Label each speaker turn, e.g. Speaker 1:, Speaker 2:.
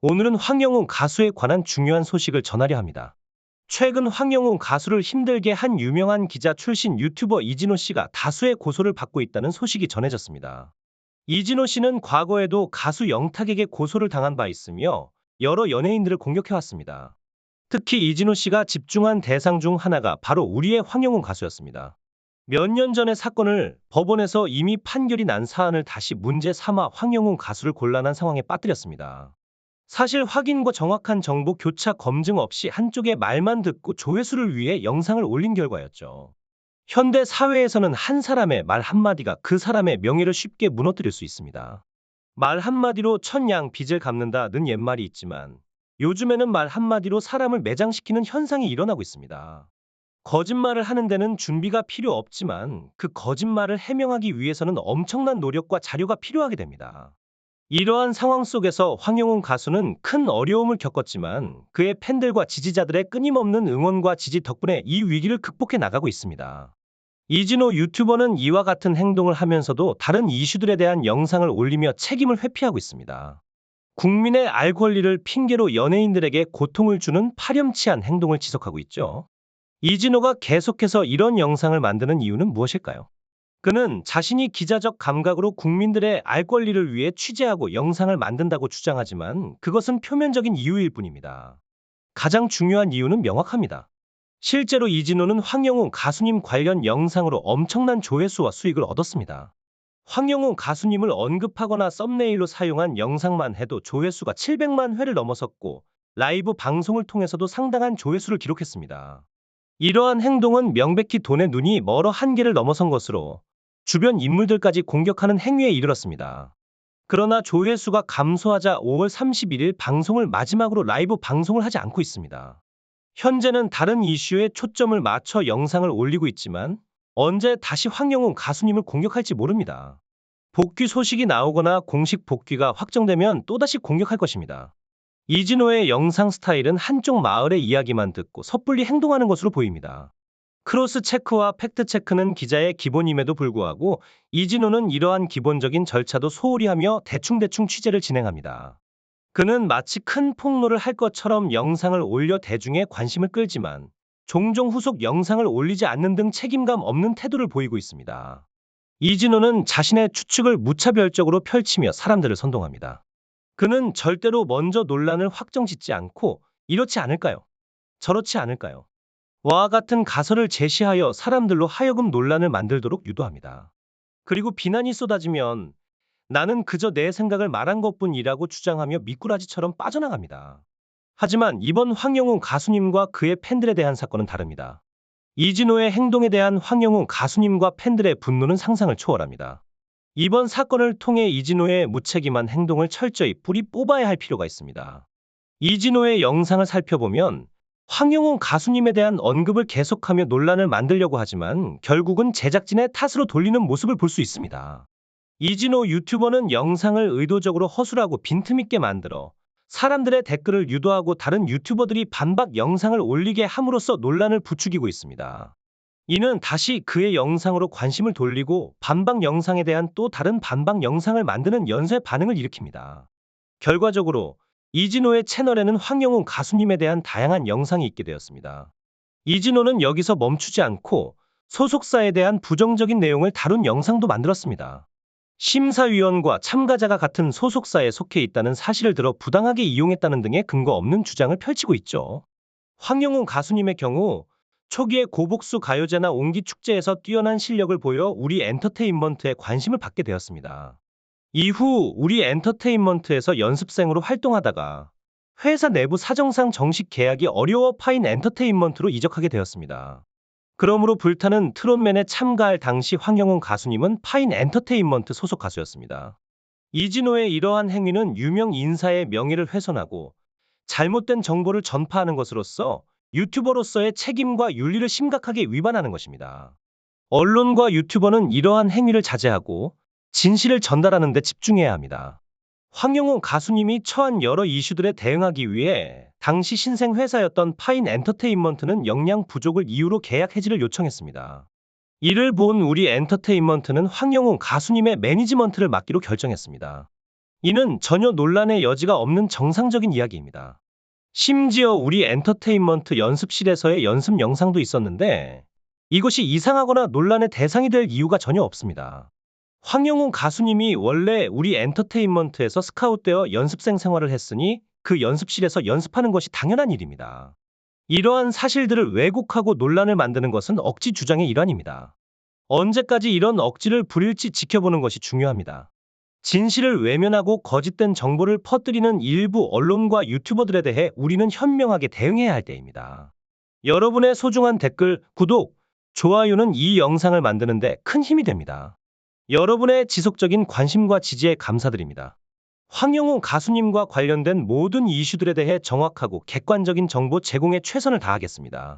Speaker 1: 오늘은 황영웅 가수에 관한 중요한 소식을 전하려 합니다. 최근 황영웅 가수를 힘들게 한 유명한 기자 출신 유튜버 이진호 씨가 다수의 고소를 받고 있다는 소식이 전해졌습니다. 이진호 씨는 과거에도 가수 영탁에게 고소를 당한 바 있으며 여러 연예인들을 공격해왔습니다. 특히 이진호 씨가 집중한 대상 중 하나가 바로 우리의 황영웅 가수였습니다. 몇 년 전의 사건을 법원에서 이미 판결이 난 사안을 다시 문제 삼아 황영웅 가수를 곤란한 상황에 빠뜨렸습니다. 사실 확인과 정확한 정보 교차 검증 없이 한쪽의 말만 듣고 조회수를 위해 영상을 올린 결과였죠. 현대 사회에서는 한 사람의 말 한마디가 그 사람의 명예를 쉽게 무너뜨릴 수 있습니다. 말 한마디로 천냥 빚을 갚는다는 옛말이 있지만 요즘에는 말 한마디로 사람을 매장시키는 현상이 일어나고 있습니다. 거짓말을 하는 데는 준비가 필요 없지만 그 거짓말을 해명하기 위해서는 엄청난 노력과 자료가 필요하게 됩니다. 이러한 상황 속에서 황영웅 가수는 큰 어려움을 겪었지만 그의 팬들과 지지자들의 끊임없는 응원과 지지 덕분에 이 위기를 극복해 나가고 있습니다. 이진호 유튜버는 이와 같은 행동을 하면서도 다른 이슈들에 대한 영상을 올리며 책임을 회피하고 있습니다. 국민의 알 권리를 핑계로 연예인들에게 고통을 주는 파렴치한 행동을 지속하고 있죠. 이진호가 계속해서 이런 영상을 만드는 이유는 무엇일까요? 그는 자신이 기자적 감각으로 국민들의 알 권리를 위해 취재하고 영상을 만든다고 주장하지만 그것은 표면적인 이유일 뿐입니다. 가장 중요한 이유는 명확합니다. 실제로 이진호는 황영웅 가수님 관련 영상으로 엄청난 조회수와 수익을 얻었습니다. 황영웅 가수님을 언급하거나 썸네일로 사용한 영상만 해도 조회수가 700만 회를 넘어섰고 라이브 방송을 통해서도 상당한 조회수를 기록했습니다. 이러한 행동은 명백히 돈에 눈이 멀어 한계를 넘어선 것으로 주변 인물들까지 공격하는 행위에 이르렀습니다. 그러나 조회수가 감소하자 5월 31일 방송을 마지막으로 라이브 방송을 하지 않고 있습니다. 현재는 다른 이슈에 초점을 맞춰 영상을 올리고 있지만 언제 다시 황영웅 가수님을 공격할지 모릅니다. 복귀 소식이 나오거나 공식 복귀가 확정되면 또다시 공격할 것입니다. 이진호의 영상 스타일은 한쪽 마을의 이야기만 듣고 섣불리 행동하는 것으로 보입니다. 크로스 체크와 팩트 체크는 기자의 기본임에도 불구하고 이진호는 이러한 기본적인 절차도 소홀히 하며 대충대충 취재를 진행합니다. 그는 마치 큰 폭로를 할 것처럼 영상을 올려 대중의 관심을 끌지만 종종 후속 영상을 올리지 않는 등 책임감 없는 태도를 보이고 있습니다. 이진호는 자신의 추측을 무차별적으로 펼치며 사람들을 선동합니다. 그는 절대로 먼저 논란을 확정짓지 않고 이렇지 않을까요? 저렇지 않을까요? 와 같은 가설을 제시하여 사람들로 하여금 논란을 만들도록 유도합니다. 그리고 비난이 쏟아지면 나는 그저 내 생각을 말한 것뿐이라고 주장하며 미꾸라지처럼 빠져나갑니다. 하지만 이번 황영웅 가수님과 그의 팬들에 대한 사건은 다릅니다. 이진호의 행동에 대한 황영웅 가수님과 팬들의 분노는 상상을 초월합니다. 이번 사건을 통해 이진호의 무책임한 행동을 철저히 뿌리 뽑아야 할 필요가 있습니다. 이진호의 영상을 살펴보면 황영웅 가수님에 대한 언급을 계속하며 논란을 만들려고 하지만 결국은 제작진의 탓으로 돌리는 모습을 볼 수 있습니다. 이진호 유튜버는 영상을 의도적으로 허술하고 빈틈있게 만들어 사람들의 댓글을 유도하고 다른 유튜버들이 반박 영상을 올리게 함으로써 논란을 부추기고 있습니다. 이는 다시 그의 영상으로 관심을 돌리고 반박 영상에 대한 또 다른 반박 영상을 만드는 연쇄 반응을 일으킵니다. 결과적으로 이진호의 채널에는 황영웅 가수님에 대한 다양한 영상이 있게 되었습니다. 이진호는 여기서 멈추지 않고 소속사에 대한 부정적인 내용을 다룬 영상도 만들었습니다. 심사위원과 참가자가 같은 소속사에 속해 있다는 사실을 들어 부당하게 이용했다는 등의 근거 없는 주장을 펼치고 있죠. 황영웅 가수님의 경우 초기에 고복수 가요제나 옹기축제에서 뛰어난 실력을 보여 우리 엔터테인먼트에 관심을 받게 되었습니다. 이후 우리 엔터테인먼트에서 연습생으로 활동하다가 회사 내부 사정상 정식 계약이 어려워 파인 엔터테인먼트로 이적하게 되었습니다. 그러므로 불타는 트롯맨에 참가할 당시 황영웅 가수님은 파인 엔터테인먼트 소속 가수였습니다. 이진호의 이러한 행위는 유명 인사의 명예를 훼손하고 잘못된 정보를 전파하는 것으로서 유튜버로서의 책임과 윤리를 심각하게 위반하는 것입니다. 언론과 유튜버는 이러한 행위를 자제하고 진실을 전달하는 데 집중해야 합니다. 황영웅 가수님이 처한 여러 이슈들에 대응하기 위해 당시 신생 회사였던 파인 엔터테인먼트는 역량 부족을 이유로 계약 해지를 요청했습니다. 이를 본 우리 엔터테인먼트는 황영웅 가수님의 매니지먼트를 맡기로 결정했습니다. 이는 전혀 논란의 여지가 없는 정상적인 이야기입니다. 심지어 우리 엔터테인먼트 연습실에서의 연습 영상도 있었는데 이것이 이상하거나 논란의 대상이 될 이유가 전혀 없습니다. 황영훈 가수님이 원래 우리 엔터테인먼트에서 스카웃되어 연습생 생활을 했으니 그 연습실에서 연습하는 것이 당연한 일입니다. 이러한 사실들을 왜곡하고 논란을 만드는 것은 억지 주장의 일환입니다. 언제까지 이런 억지를 부릴지 지켜보는 것이 중요합니다. 진실을 외면하고 거짓된 정보를 퍼뜨리는 일부 언론과 유튜버들에 대해 우리는 현명하게 대응해야 할 때입니다. 여러분의 소중한 댓글, 구독, 좋아요는 이 영상을 만드는 데 큰 힘이 됩니다. 여러분의 지속적인 관심과 지지에 감사드립니다. 황영훈 가수님과 관련된 모든 이슈들에 대해 정확하고 객관적인 정보 제공에 최선을 다하겠습니다.